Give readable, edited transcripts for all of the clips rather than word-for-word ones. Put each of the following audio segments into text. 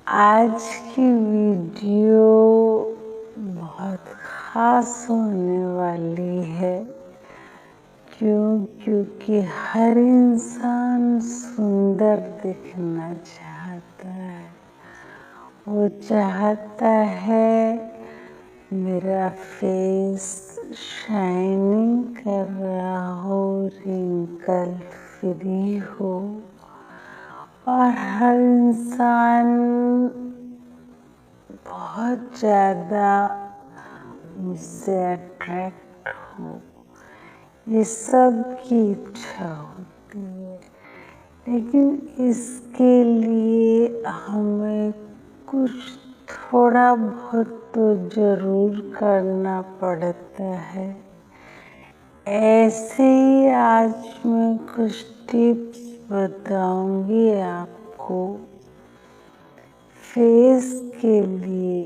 आज की वीडियो बहुत खास होने वाली है। क्योंकि हर इंसान सुंदर दिखना चाहता है। वो चाहता है मेरा फेस शाइनिंग कर रहा हो, रिंकल फ्री हो, और हर इंसान बहुत ज्यादा मुझसे अट्रैक्ट हो, ये सब की इच्छा होती है। लेकिन इसके लिए हमें कुछ थोड़ा बहुत तो जरूर करना पड़ता है। ऐसे ही आज मैं कुछ टिप्स बताऊंगी आपको फेस के लिए,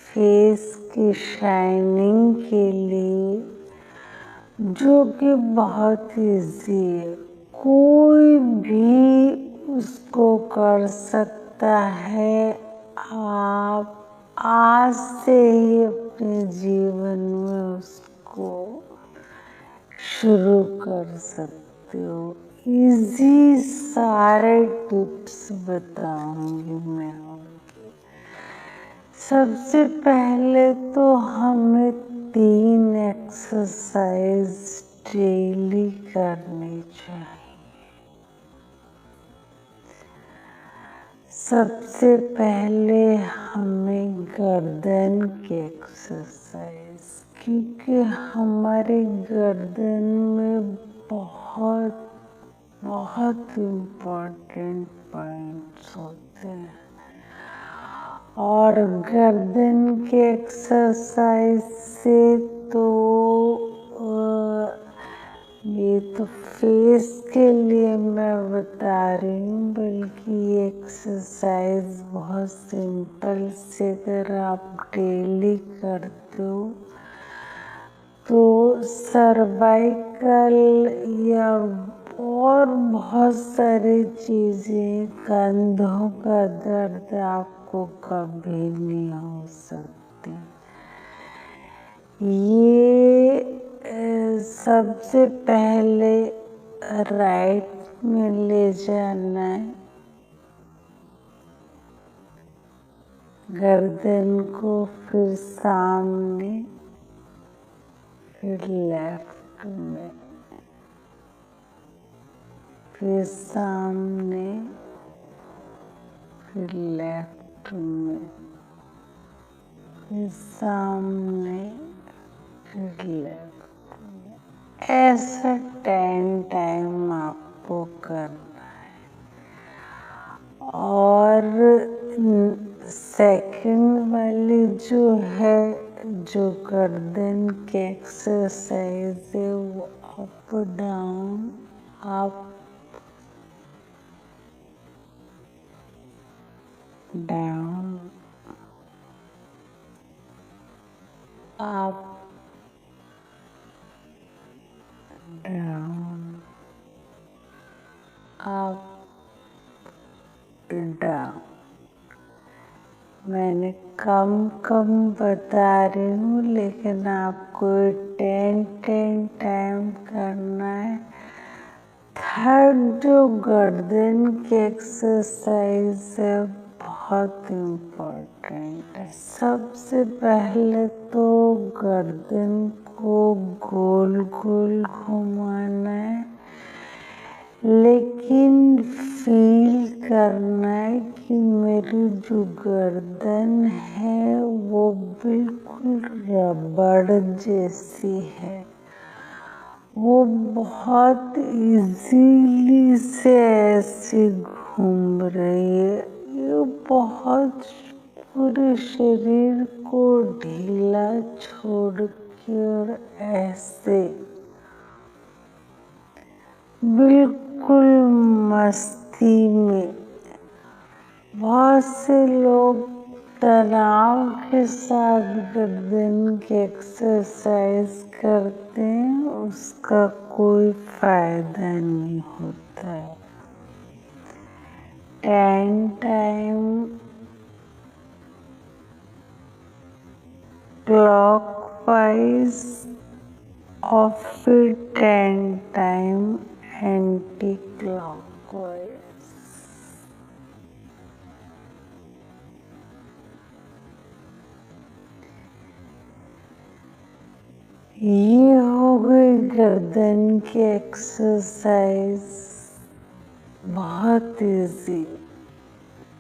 फेस की शाइनिंग के लिए, जो कि बहुत इजी है। कोई भी उसको कर सकता है। आप आज से ही अपने जीवन में उसको शुरू कर सकते हो। इजी सारे टिप्स बताऊंगी मैं आपको। सबसे पहले तो हमें 3 एक्सरसाइज डेली करनी चाहिए। सबसे पहले हमें गर्दन की एक्सरसाइज, क्योंकि हमारे गर्दन में बहुत बहुत इम्पोर्टेंट पॉइंट्स होते हैं। और गर्दन के एक्सरसाइज से तो ये तो फेस के लिए मैं बता रही हूँ, बल्कि ये एक्सरसाइज बहुत सिंपल से अगर आप डेली करते हो तो सर्वाइकल या और बहुत सारी चीजें, कंधों का दर्द आपको कभी नहीं हो सकती। ये सबसे पहले राइट में ले जाना है गर्दन को, फिर सामने, फिर लेफ्ट में, फिर सामने, फिर लेफ्ट में, फिर सामने, फिर लेफ्ट में। ऐसा 10 टाइम आपको करना है। और सेकंड वाली जो है, जो गर्दन की एक्सरसाइज है, वो up down, up down, up down, up down. मैंने कम कम बता रही हूँ, लेकिन आपको 10 टाइम करना है। थर्ड जो गर्दन की एक्सरसाइज है, बहुत इम्पोर्टेंट है। सबसे पहले तो गर्दन को गोल गोल घुमाना है, लेकिन फील करना है कि मेरी जो गर्दन है वो बिल्कुल रबड़ जैसी है। वो बहुत इजीली से ऐसे घूम रही है। ये बहुत पूरे शरीर को ढीला छोड़ के और ऐसे बिल्कुल मस्ती में। बहुत से लोग तनाव के साथ गर्दन की एक्सरसाइज करते हैं, उसका कोई फायदा नहीं होता है। 10 टाइम क्लॉकवाइज और फिर 10 टाइम एंटी क्लॉकवाइज। ये हो गई गर्दन की एक्सरसाइज, बहुत इजी।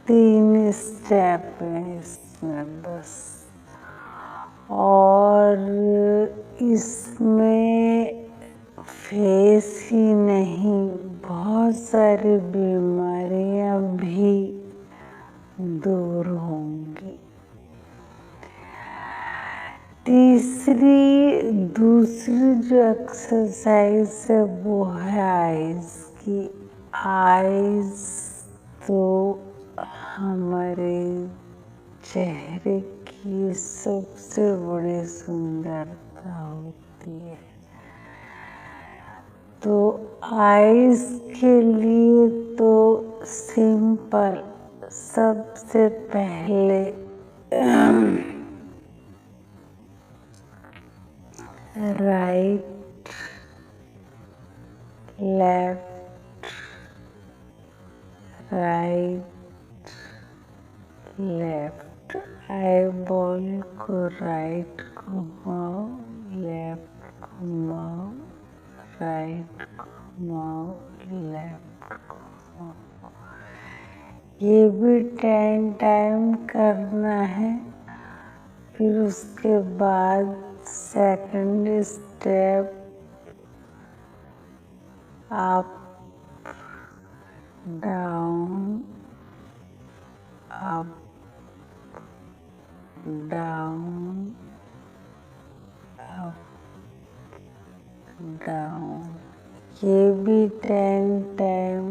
3 स्टेप हैं इसमें बस, और इसमें फेस ही नहीं, बहुत सारी बीमारियां भी दूर होंगी। दूसरी जो एक्सरसाइज है वो है आईज की। आईज तो हमारे चेहरे की सबसे बड़ी सुंदरता होती है। तो आईज के लिए तो सिंपल, सबसे पहले right, left, right, left. Eye ball को राइट घुमाओ, लेफ्ट घुमाओ, राइट घुमाओ, लेफ्ट घुमाओ। ये भी 10 टाइम करना है। फिर उसके बाद second step, up, down, up, down, up, down. ये भी 10 टाइम।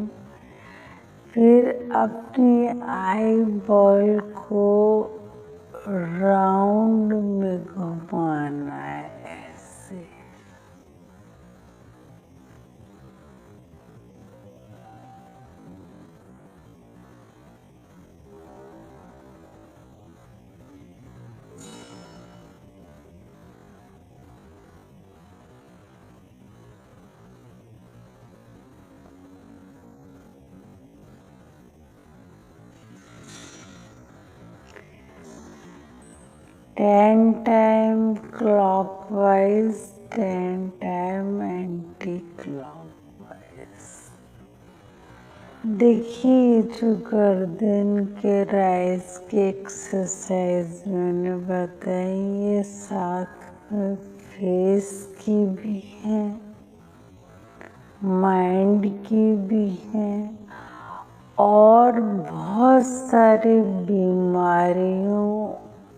फिर अपनी आई बॉल को राउंड में घुमाना है ऐसे। Ten time clockwise, 10 time anti clockwise. देखिए, जो गर्दन के राइज की एक्सरसाइज मैंने बताई, ये साथ में फेस की भी है, माइंड की भी है, और बहुत सारी बीमारियों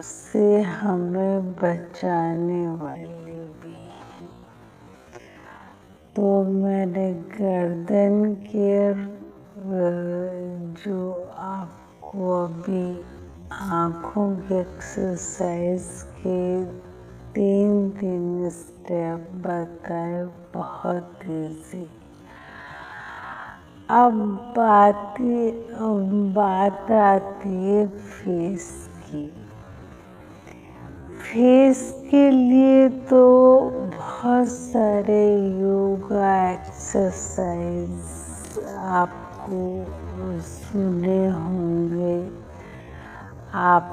से हमें बचाने वाली भी है। तो मैंने गर्दन के जो आपको अभी आँखों की एक्सरसाइज के 3 स्टेप बताए, बहुत इजी। अब बात आती है फेस की। फेस के लिए तो बहुत सारे योगा एक्सरसाइज आपको सुने होंगे, आप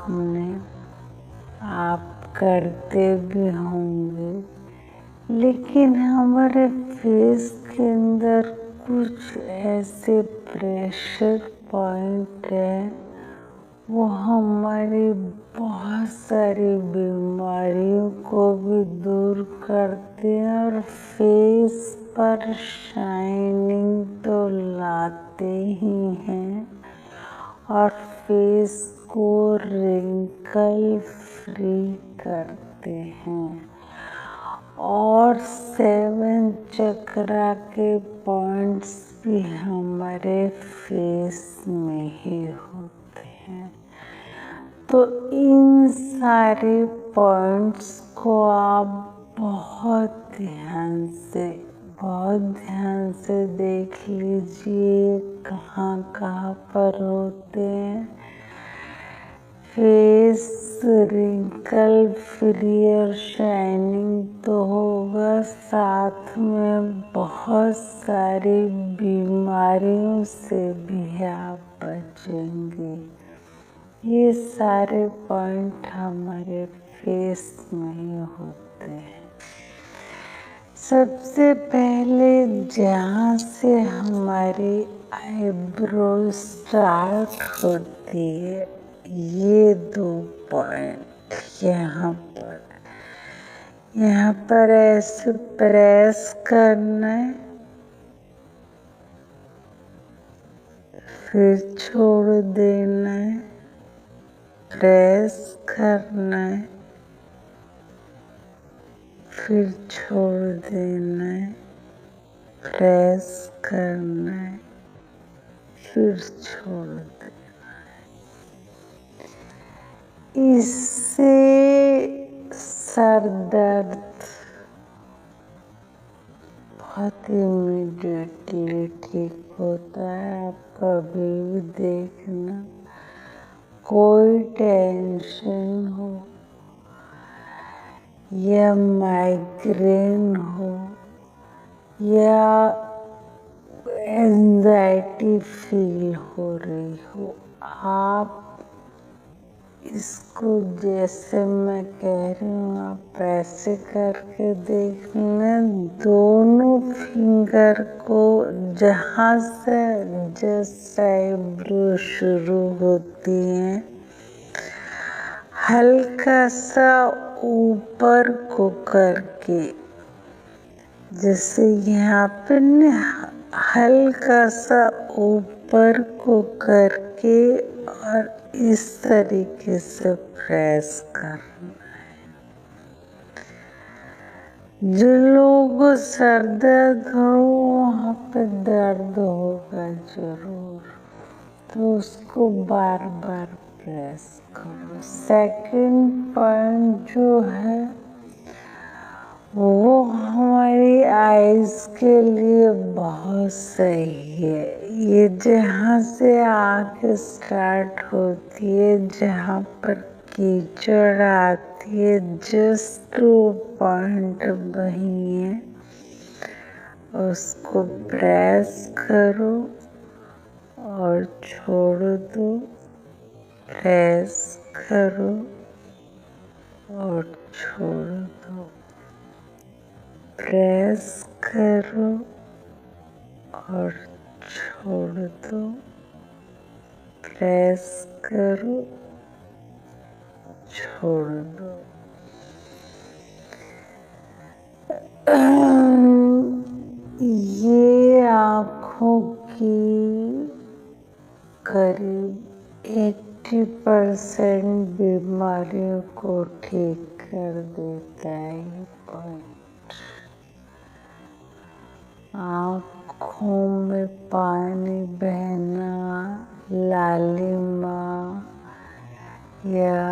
करते भी होंगे। लेकिन हमारे फेस के अंदर कुछ ऐसे प्रेशर पॉइंट है, वो हमारी बहुत सारी बीमारियों को भी दूर करते हैं और फेस पर शाइनिंग तो लाते ही हैं, और फेस को रिंकल फ्री करते हैं। और 7 चक्रा के पॉइंट्स भी हमारे फेस में ही होते हैं। तो इन सारे पॉइंट्स को आप बहुत ध्यान से देख लीजिए, कहाँ कहाँ पर होते हैं। फेस रिंकल फ्री और शाइनिंग तो होगा, साथ में बहुत सारी बीमारियों से भी आप बचेंगे। ये सारे पॉइंट हमारे फेस में ही होते हैं। सबसे पहले जहाँ से हमारी आईब्रो स्टार्ट होती है, ये 2 पॉइंट यहाँ पर ऐसे प्रेस करना है, फिर छोड़ देना है, प्रेस करना है, फिर छोड़ देना है, प्रेस करना है, फिर छोड़ देना है। इससे सर दर्द बहुत इमीडिएटली ठीक होता है। आप कभी भी देखना, कोई टेंशन हो या माइग्रेन हो या एंजाइटी फील हो रही हो, आप इसको जैसे मैं कह रही हूँ आप ऐसे करके देखना। दोनों फिंगर को जहाँ से जस्ट आईब्रो शुरू होती है, हल्का सा ऊपर को करके, जैसे यहाँ पे ना हल्का सा ऊपर को करके और इस तरीके से प्रेस करना है। जो लोगों को सर दर्द हो वहाँ पे दर्द होगा जरूर, तो उसको बार बार प्रेस करो। सेकंड पॉइंट जो है वो हमारी आईज के लिए बहुत सही है। ये जहाँ से आँख स्टार्ट होती है, जहाँ पर कीचड़ आती है, जस्ट वो पॉइंट वही है, उसको प्रेस करो और छोड़ दो, प्रेस करो और छोड़ दो, प्रेस करो और छोड़ दो, प्रेस करो, छोड़ दो। ये आँखों की करीब 80% बीमारियों को ठीक कर देता है ये पॉइंट। आँखों में पानी बहना, लालिमा या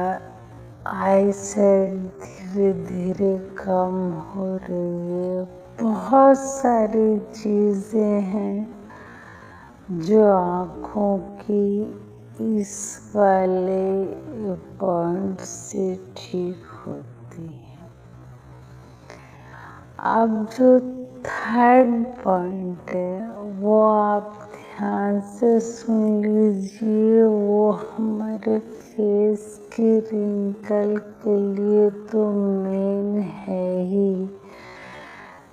आईसाइट धीरे धीरे कम हो रही है, बहुत सारी चीजें हैं जो आँखों की इस वाले पॉइंट से ठीक होती है। अब जो थर्ड पॉइंट है वो आप ध्यान से सुन लीजिए। वो हमारे फेस की रिंकल के लिए तो मेन है ही,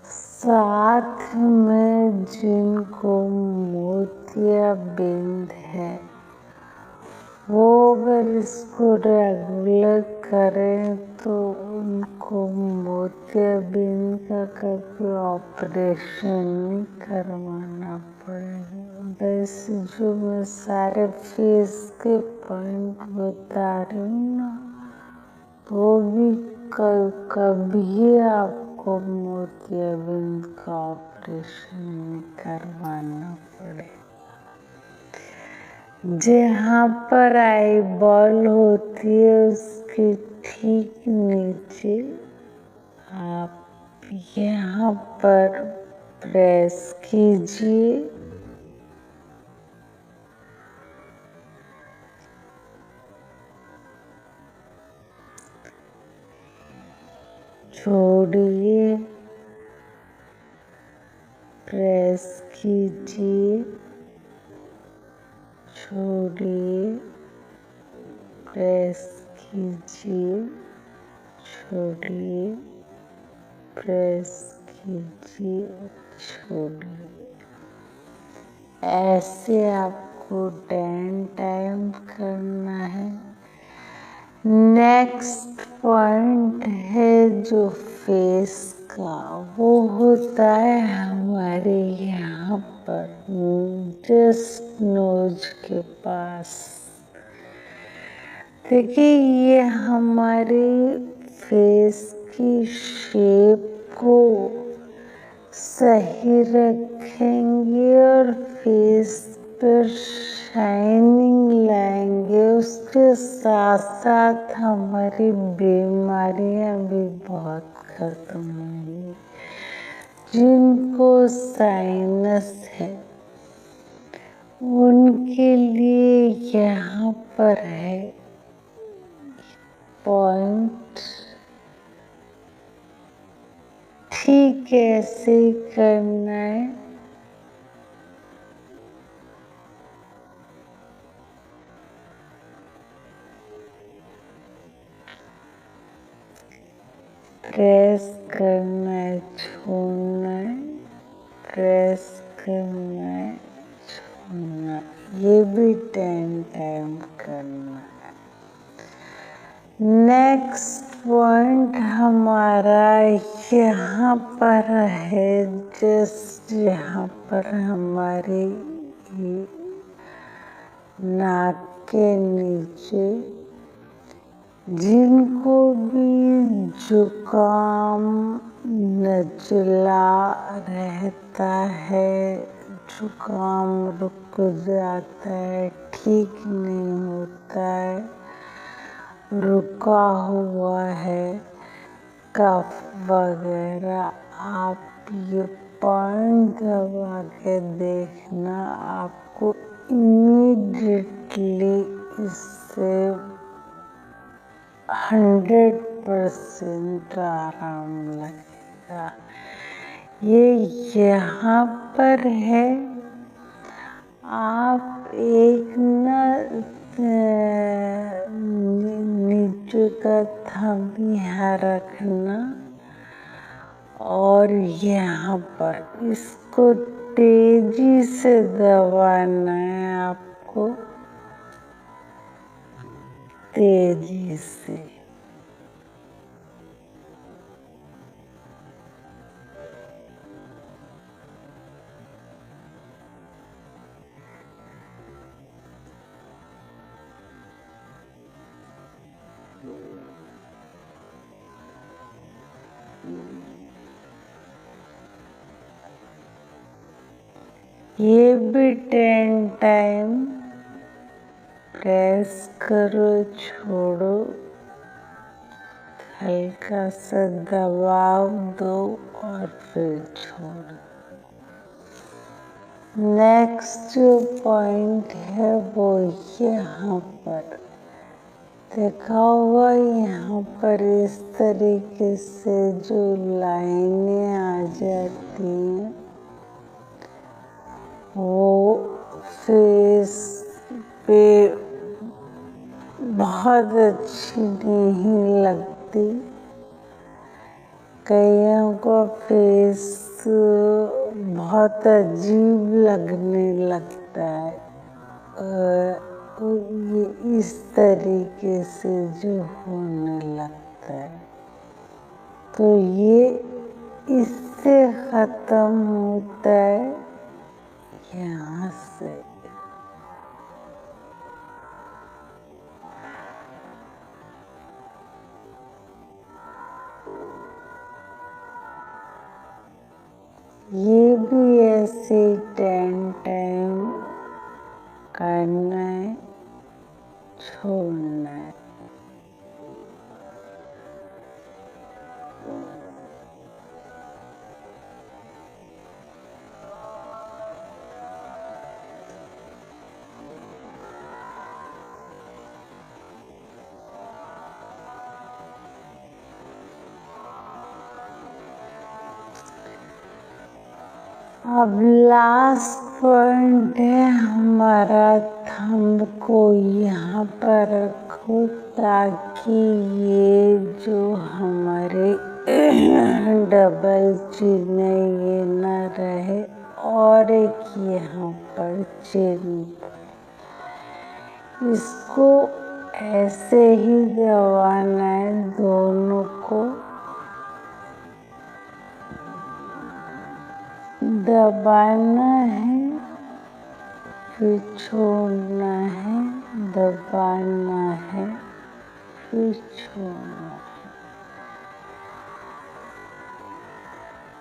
साथ में जिनको मोतियाबिंद है वो अगर इसको रेगुलर करें तो उनको मोतियाबिंद का कभी ऑपरेशन नहीं करवाना पड़ेगा। वैसे जो मैं सारे फेस के पॉइंट बता रही हूँ ना, वो भी कभी आपको मोतियाबिंद का ऑपरेशन नहीं करवाना पड़ेगा। जहाँ पर आईबॉल होती है उसके ठीक नीचे आप यहाँ पर प्रेस कीजिए छोड़िए, प्रेस कीजिए, छोड़िए, प्रेस कीजिए, छोड़िए, प्रेस कीजिए, छोड़िए। ऐसे आपको 10 टाइम करना है। नेक्स्ट पॉइंट है जो फेस का, वो होता है हमारे यहाँ पर जस्ट नोज के पास। देखिए, ये हमारे फेस की शेप को सही रखेंगे और फेस पर शाइनिंग लाएंगे। उसके साथ साथ हमारी बीमारियां भी बहुत खत्म होंगी। जिनको साइनस है उनके लिए यहाँ पर है पॉइंट। ठीक है, ऐसे ही करना है। प्रेस करना है, छोड़ना है, प्रेस करना है, छोड़ना। ये भी 10 टाइम करना है। नेक्स्ट पॉइंट हमारा यहाँ पर है, जस्ट यहाँ पर हमारे नाक के नीचे। जिनको भी जुकाम नजला रहता है, जुकाम रुक जाता है, ठीक नहीं होता है, रुका हुआ है, कफ वगैरह, आप ये पॉइंट दबा के देखना, आपको इमीडिएटली इससे 100% आराम लगेगा। ये यहाँ पर है। आप एक नीचे का थंब यहाँ रखना और यहाँ पर इसको तेजी से दबाना है आपको, तेजी से। ये भी 10 टाइम प्रेस करो, छोड़ो, हल्का सा दबाव दो और फिर छोड़ो। नेक्स्ट जो पॉइंट है वो यहाँ पर देखा होगा। यहाँ पर इस तरीके से जो लाइनें आ जाती हैं वो फेस पे बहुत अच्छी नहीं लगती। कईयों को फेस बहुत अजीब लगने लगता है ये इस तरीके से जो होने लगता है, तो ये इससे खत्म होता है यहाँ से। ये भी ऐसे 10 टाइम करना है, छोड़ना है। अब लास्ट पॉइंट है हमारा। थंब को यहाँ पर रखो ताकि ये जो हमारे डबल चिन्ह ये न रहे, और एक यहाँ पर चिन्ह, इसको ऐसे ही दबाना है, दोनों को दबाना है, फिर छोड़ना है, दबाना है, फिर छोड़ना है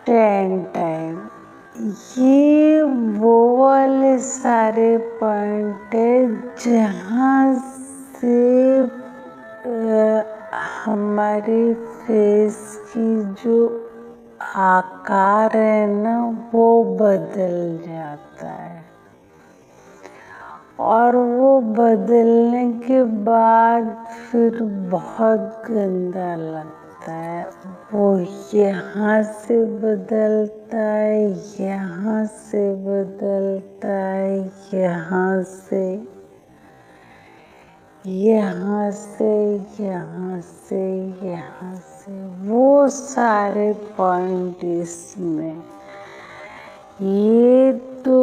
10 टाइम। ये वो वाले सारे पॉइंट है जहाँ से हमारे फेस की जो आकार है ना वो बदल जाता है, और वो बदलने के बाद फिर बहुत गंदा लगता है। वो यहाँ से बदलता है, यहाँ से बदलता है, यहाँ से, यहाँ से, यहाँ से, यहाँ से, वो सारे पॉइंट इसमें। ये तो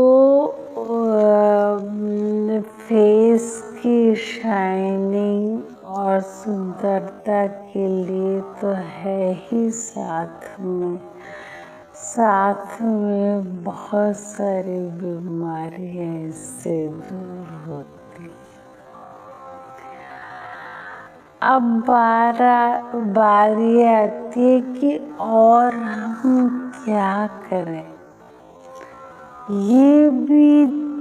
फेस की शाइनिंग और सुंदरता के लिए तो है ही, साथ में बहुत सारी बीमारियां इससे दूर होती। अब बारी आती है कि और हम क्या करें। ये भी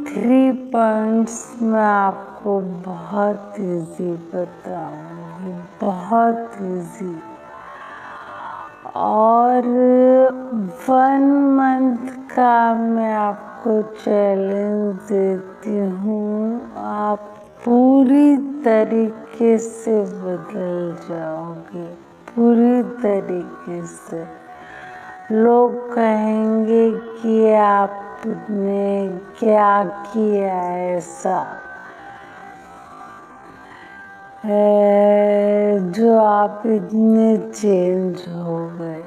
3 पॉइंट्स मैं आपको बहुत इजी बताऊंगी, बहुत इजी। और 1 मंथ का मैं आपको चैलेंज देती हूँ, आप पूरी तरीके से बदल जाओगे, पूरी तरीके से। लोग कहेंगे कि आपने क्या किया ऐसा जो आप इतने चेंज हो गए।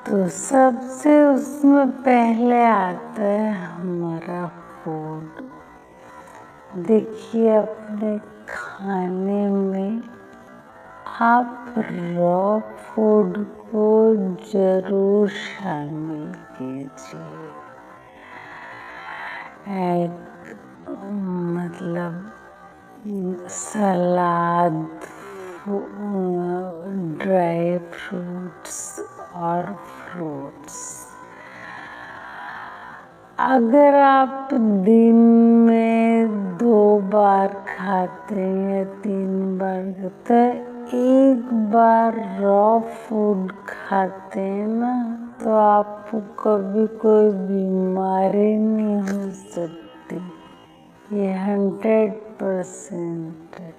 तो सबसे उसमें पहले आता है हमारा फूड। देखिए अपने खाने में आप रॉ फूड को जरूर शामिल कीजिए। मतलब सलाद, ड्राई फ्रूट्स और फ्रूट्स। अगर आप दिन में 2 बार खाते हैं या 3 बार खाते हैं, 1 बार रॉ फूड खाते हैं ना, तो आपको कभी कोई बीमारी नहीं हो सकती। ये 100% है।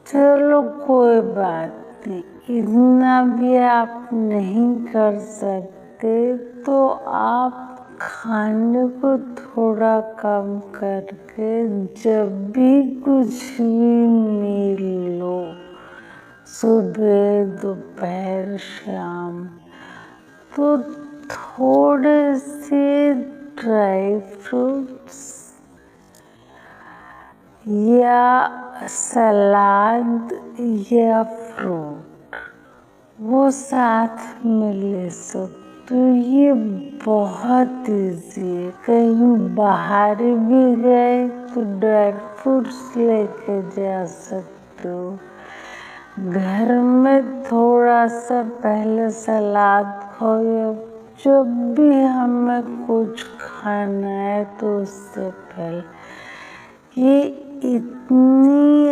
चलो कोई बात नहीं, इतना भी आप नहीं कर सकते तो आप खाने को थोड़ा कम करके जब भी कुछ भी मील लो, सुबह, दोपहर, शाम, तो थोड़े से ड्राई फ्रूट्स या सलाद या फ्रूट वो साथ में ले सकते। तो ये बहुत इजी है। कहीं बाहर भी गए तो ड्राई फ्रूट्स लेके जा सकते हो। घर में थोड़ा सा पहले सलाद खाओ, या जब भी हमें कुछ खाना है तो उससे पहले। ये इतनी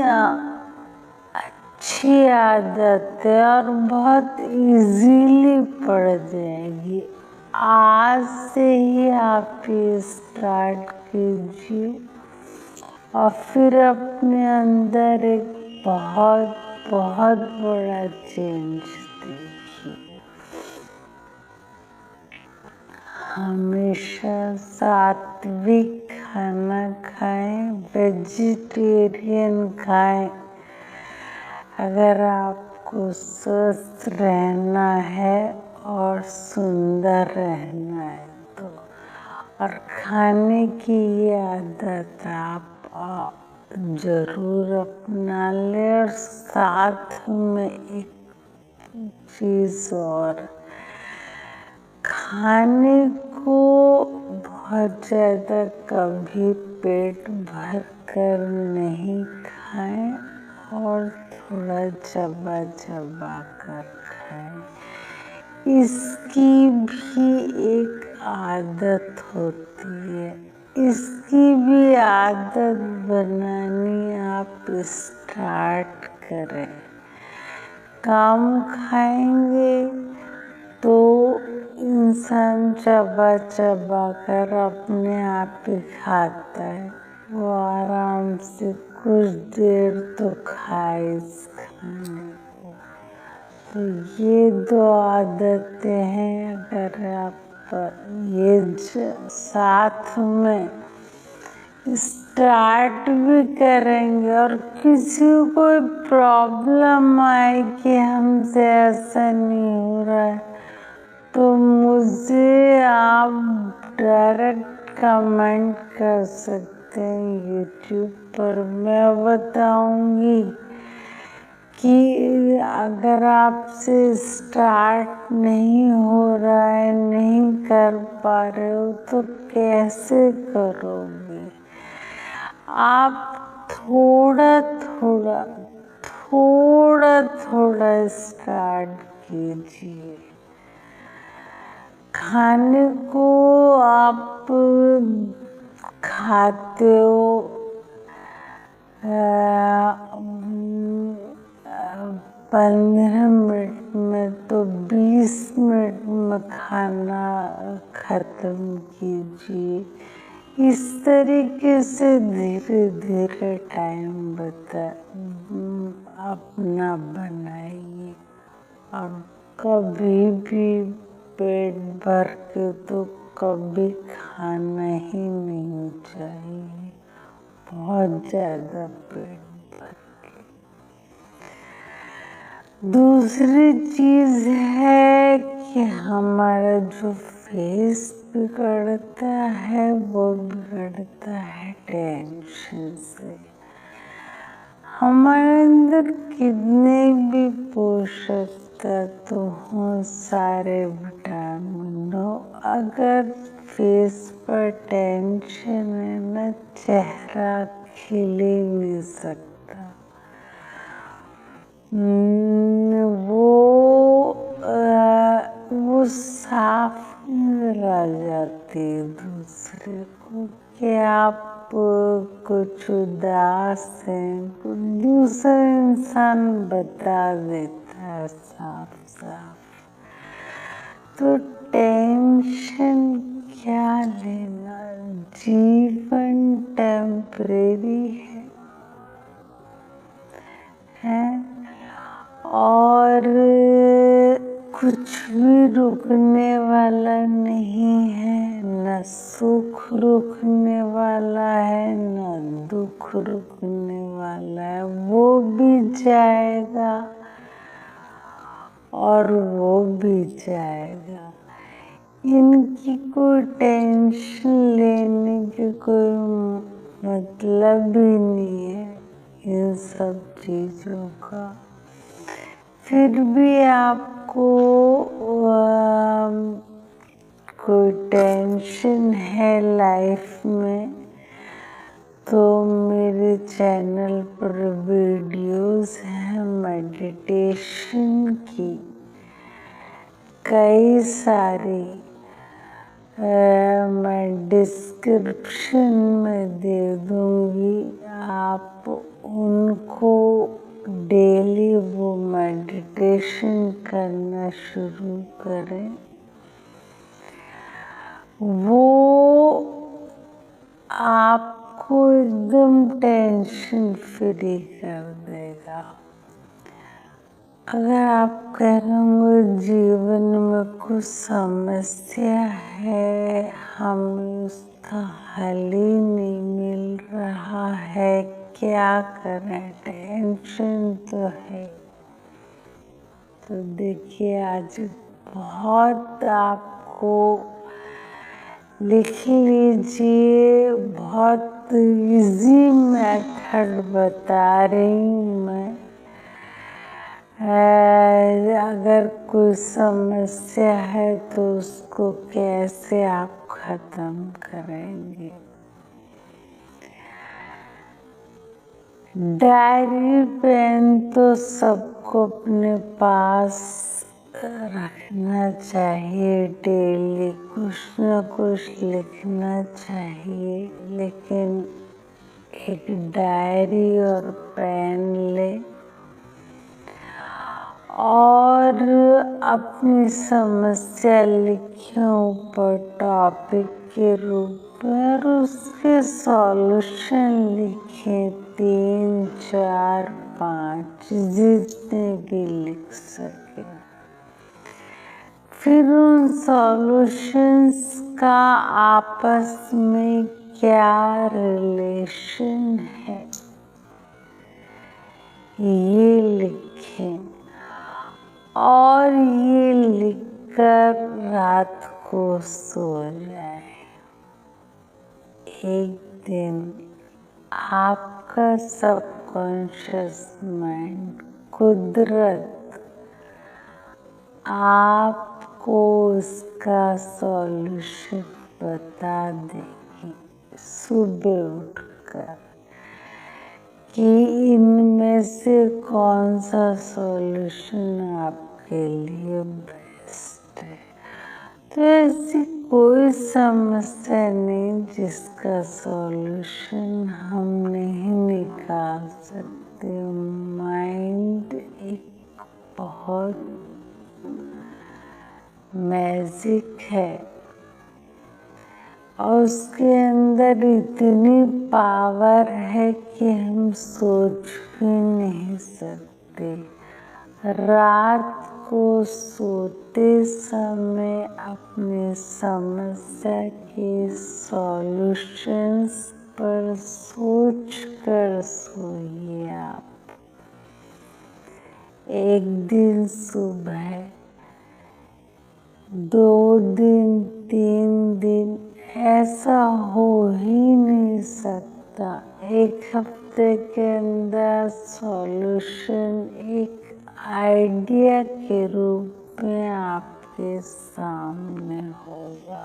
अच्छी आदत है और बहुत इजीली पड़ जाएगी। आज से ही आप ये स्टार्ट कीजिए और फिर अपने अंदर एक बहुत बहुत बड़ा चेंज देखिए। हमेशा सात्विक खाना खाएं, वेजिटेरियन खाएं। अगर आपको स्वस्थ रहना है और सुंदर रहना है तो। और खाने की ये आदत आप जरूर अपना लें। और साथ में एक चीज और, खाने को बहुत ज्यादा कभी पेट भर कर नहीं खाएं और थोड़ा चबा चबा कर खाएं। इसकी भी एक आदत होती है। इसकी भी आदत बनानी आप स्टार्ट करें। कम खाएंगे तो इंसान चबा चबा कर अपने आप ही खाता है। वो आराम से कुछ देर तो खाए इस खाने को। तो ये दो आदतें हैं, अगर आप ये साथ में स्टार्ट भी करेंगे और किसी को कोई प्रॉब्लम आए कि हमसे ऐसा नहीं हो रहा है तो मुझे आप डायरेक्ट कमेंट कर सकते हैं यूट्यूब पर। मैं बताऊंगी कि अगर आपसे स्टार्ट नहीं हो रहा है, नहीं कर पा रहे हो तो कैसे करोगे। आप थोड़ा थोड़ा थोड़ा थोड़ा स्टार्ट कीजिए। खाने को आप खाते हो 15 मिनट में तो 20 मिनट में खाना खत्म कीजिए। इस तरीके से धीरे धीरे टाइम अपना बनाइए। और कभी भी पेट भर के तो कभी खाना ही नहीं चाहिए, बहुत ज्यादा पेट भर के। दूसरी चीज है कि हमारा जो फेस बिगड़ता है वो बिगड़ता है टेंशन से। हमारे अंदर कितने भी पोषक तत्व हो, सारे विटामिन हो, अगर फेस पर टेंशन है ना, चेहरा खिल ही नहीं सकता। वो साफ नजर आ जाती है दूसरे को कि आप कुछ उदास हैं। दूसरा इंसान बता देता है साफ साफ। तो टेंशन क्या लेना, जीवन टेम्परेरी है और कुछ भी रुकने वाला नहीं है। न सुख रुकने वाला है, न दुख रुकने वाला है। वो भी जाएगा और वो भी जाएगा। इनकी कोई टेंशन लेने की कोई मतलब ही नहीं है इन सब चीजों का। फिर भी आपको कोई टेंशन है लाइफ में तो मेरे चैनल पर वीडियोस हैं मेडिटेशन की, कई सारी। मैं डिस्क्रिप्शन में दे दूंगी, आप उनको डेली वो मेडिटेशन करना शुरू करें। वो आपको एकदम टेंशन फ्री कर देगा। अगर आप कह रहे होंगे जीवन में कुछ समस्या है, हमें उसका हल ही नहीं मिल रहा है, क्या करें, टेंशन तो है। तो देखिए आज बहुत आपको लिख लीजिए, बहुत इजी मेथड बता रही हूँ मैं। अगर कोई समस्या है तो उसको कैसे आप खत्म करेंगे। डायरी पेन तो सबको अपने पास रखना चाहिए, डेली कुछ न कुछ लिखना चाहिए, लेकिन एक डायरी और पेन ले और अपनी समस्या लिखें ऊपर टॉपिक के रूप में और उसके सॉल्यूशन लिखें 3, 4, 5 जितने भी लिख सके। फिर उन सॉल्यूशंस का आपस में क्या रिलेशन है ये लिखें और ये लिखकर रात को सो जाए। एक दिन आपका सबकॉन्शियस माइंड, कुदरत आपको उसका सॉल्यूशन बता देगी सुबह उठकर कि इनमें से कौन सा सॉल्यूशन आपके लिए बेस्ट है। तो ऐसी कोई समस्या नहीं जिसका सॉल्यूशन हम नहीं निकाल सकते। माइंड एक बहुत मैजिक है और उसके अंदर इतनी पावर है कि हम सोच भी नहीं सकते। रात को सोते समय अपनी समस्या के सॉल्यूशंस पर सोच कर सोइए आप। एक दिन सुबह, 2 दिन, 3 दिन, ऐसा हो ही नहीं सकता। एक हफ्ते के अंदर सॉल्यूशन एक आइडिया के रूप में आपके सामने होगा।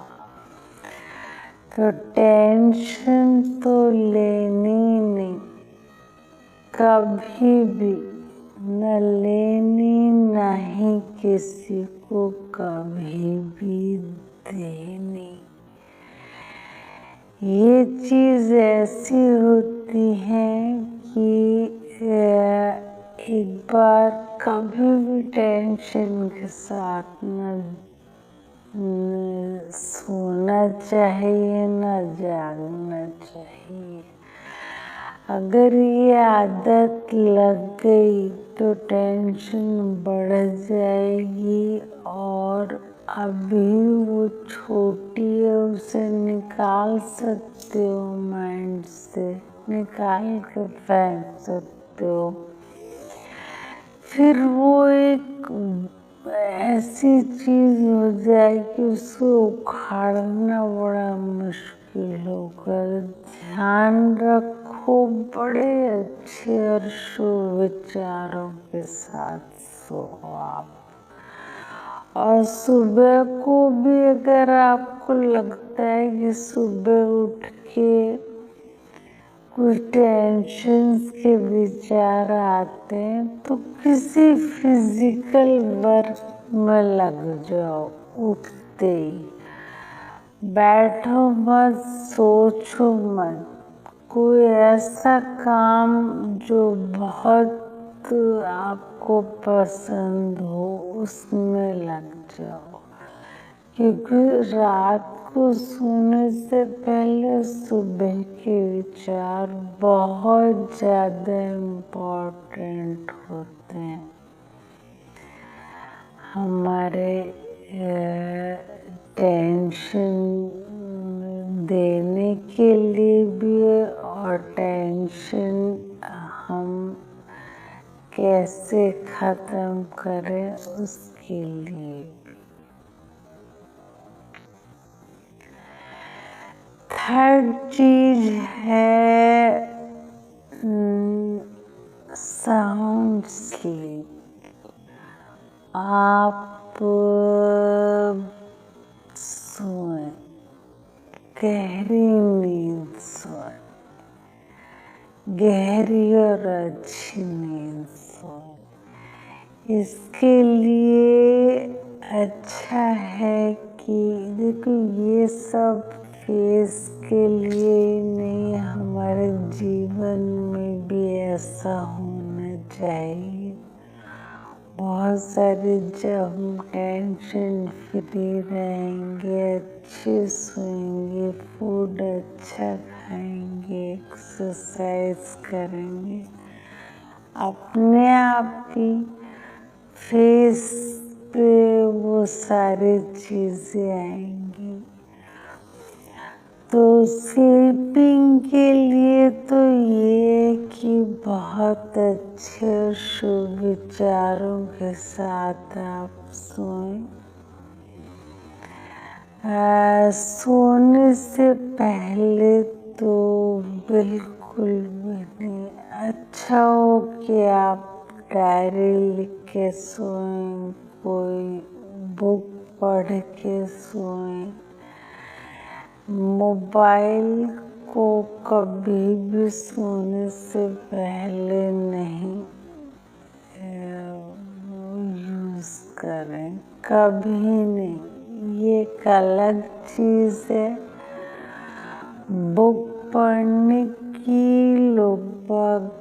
तो टेंशन तो लेनी नहीं, कभी भी न लेनी, न ही किसी को कभी भी देनी। ये चीज ऐसी होती है कि एक बार कभी भी टेंशन के साथ न सोना चाहिए न जागना चाहिए। अगर ये आदत लग गई तो टेंशन बढ़ जाएगी और अभी वो छोटी है उसे निकाल सकते हो, माइंड से निकाल के फेंक सकते हो। फिर वो एक ऐसी चीज हो जाएगी उसको उखाड़ना बड़ा मुश्किल होगा। ध्यान रखो, बड़े अच्छे और शुभ विचारों के साथ सो आप। और सुबह को भी अगर आपको लगता है कि सुबह उठ के कुछ टेंशन्स के विचार आते हैं तो किसी फिजिकल वर्क में लग जाओ। उठते ही बैठो मत, सोचो मत, कोई ऐसा काम जो बहुत आपको पसंद हो उसमें लग जाओ, क्योंकि रात को सोने से पहले सुबह के विचार बहुत ज्यादा इम्पोर्टेंट होते हैं। हमारे टेंशन देने के लिए भी और टेंशन हम कैसे खत्म करें उसके लिए। थर्ड चीज है साउंड स्लीप। आप सोएं, गहरी नींद सोएं, गहरी और अच्छी नींद सोएं। इसके लिए अच्छा है कि देखो ये सब फेस के लिए नहीं, हमारे जीवन में भी ऐसा होना चाहिए। बहुत सारे जब हम टेंशन फ्री रहेंगे, अच्छे सोएंगे, फूड अच्छा खाएंगे, एक्सरसाइज करेंगे, अपने आप ही फेस पे वो सारी चीजें आएंगी। तो स्लीपिंग के लिए तो ये कि बहुत अच्छे और शुभ विचारों के साथ आप सोएं। सोने से पहले तो बिल्कुल भी नहीं। अच्छा हो कि आप डायरी लिख के सोएं, कोई बुक पढ़ के सोएं। मोबाइल को कभी भी सोने से पहले नहीं यूज करें, कभी नहीं। ये एक अलग चीज है। बुक पढ़ने की लोग बहुत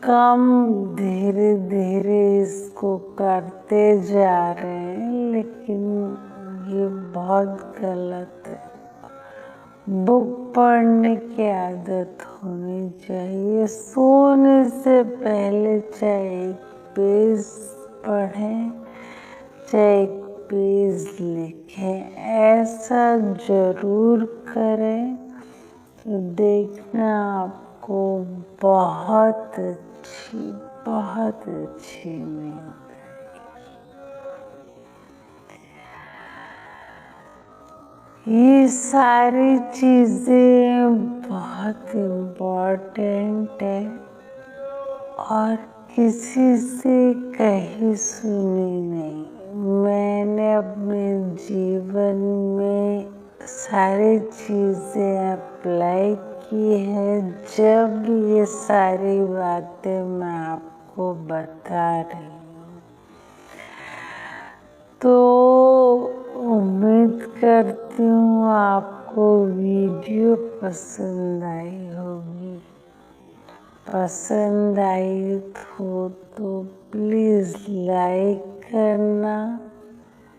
कम धीरे धीरे इसको करते जा रहे हैं, लेकिन ये बहुत गलत है। बुक पढ़ने की आदत होनी चाहिए। सोने से पहले चाहे एक पेज पढ़ें, चाहे एक पेज लिखें, ऐसा जरूर करें। तो देखना आपको बहुत अच्छी नींद। ये सारी चीजें बहुत इम्पोर्टेंट है और किसी से कहीं सुनी नहीं। मैंने अपने जीवन में सारी चीजें अप्लाई की है। जब ये सारी बातें मैं आपको बता रही हूँ तो उम्मीद करती हूँ आपको वीडियो पसंद आई होगी। पसंद आई हो तो प्लीज लाइक करना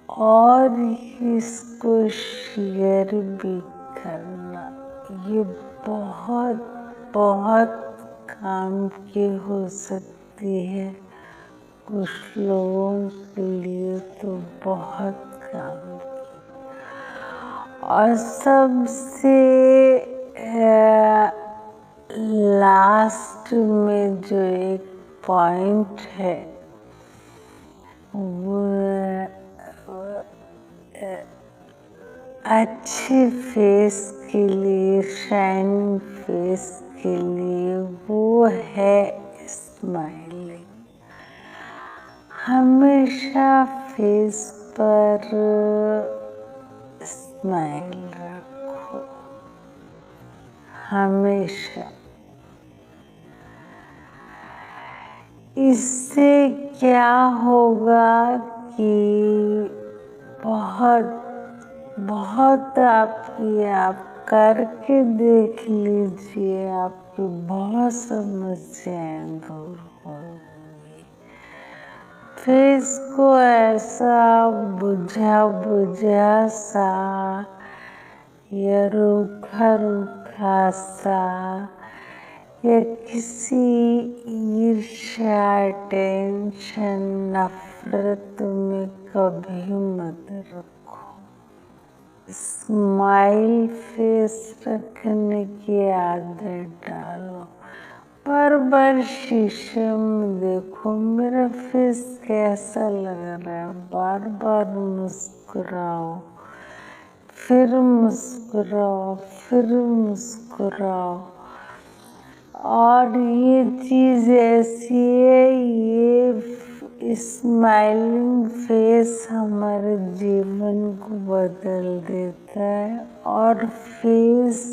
और इसको शेयर भी करना। ये बहुत काम की हो सकती है, कुछ लोगों के लिए तो बहुत काम की। और सबसे लास्ट में जो एक पॉइंट है वो अच्छे फेस के लिए, शाइनिंग फेस के लिए, वो है स्माइलिंग। हमेशा फेस पर स्माइल रखो, हमेशा। इससे क्या होगा कि बहुत आपकी, आप करके देख लीजिए, आपकी बहुत समस्याएं दूर होंगी। फेस को ऐसा बुझा बुझा सा या रूखा रूखा सा या किसी ईर्ष्या, टेंशन, नफरत में कभी मत रखो। स्माइल फेस रखने की आदत डालो। बार बार शीशे में देखो मेरा फेस कैसा लग रहा है, बार बार मुस्कुराओ, फिर मुस्कुराओ, फिर मुस्कुराओ। और ये चीज ऐसी है, ये स्माइलिंग फेस हमारे जीवन को बदल देता है। और फेस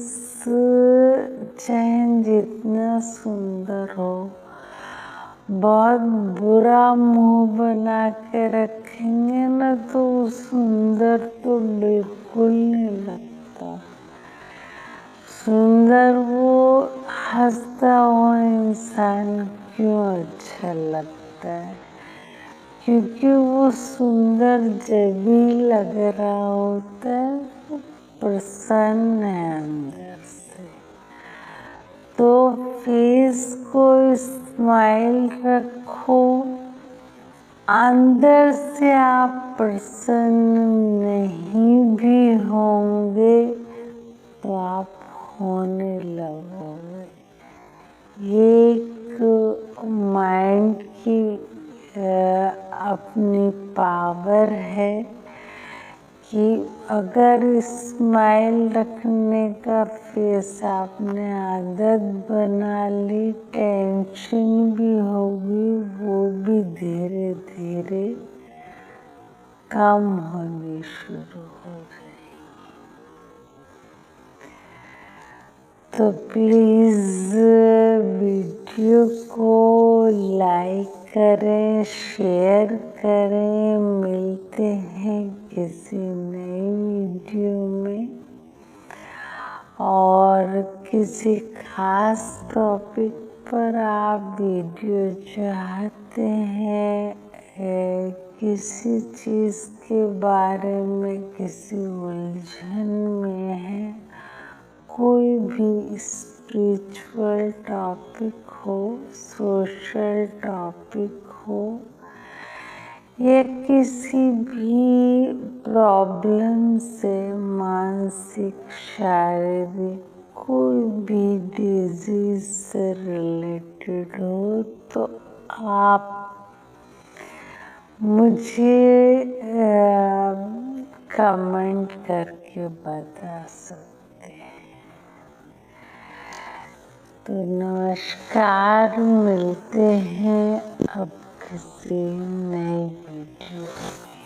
चाहे जितना सुंदर हो, बहुत बुरा मुंह बना के रखेंगे ना तो सुंदर तो बिल्कुल नहीं लगता। सुंदर वो हंसता हुआ इंसान क्यों अच्छा लगता है? क्योंकि वो सुंदर जब भी लग रहा होता है वो प्रसन्न है अंदर से। तो फेस को स्माइल रखो। अंदर से आप प्रसन्न नहीं भी होंगे तो आप होने लगोगे। ये एक माइंड की अपनी पावर है कि अगर स्माइल रखने का फेस आपने आदत बना ली, टेंशन भी होगी वो भी धीरे धीरे कम होनी शुरू हो जाएगी। तो प्लीज वीडियो को लाइक करें, शेयर करें। मिलते हैं किसी नई वीडियो में और किसी खास टॉपिक पर आप वीडियो चाहते हैं, किसी चीज के बारे में किसी उलझन में है, कोई भी स्पिरिचुअल टॉपिक हो, सोशल टॉपिक हो या किसी भी प्रॉब्लम से, मानसिक, शारीरिक, कोई भी डिजीज से रिलेटेड हो तो आप मुझे कमेंट करके बता सकते हैं। तो नमस्कार, मिलते हैं अब किसी नई वीडियो में।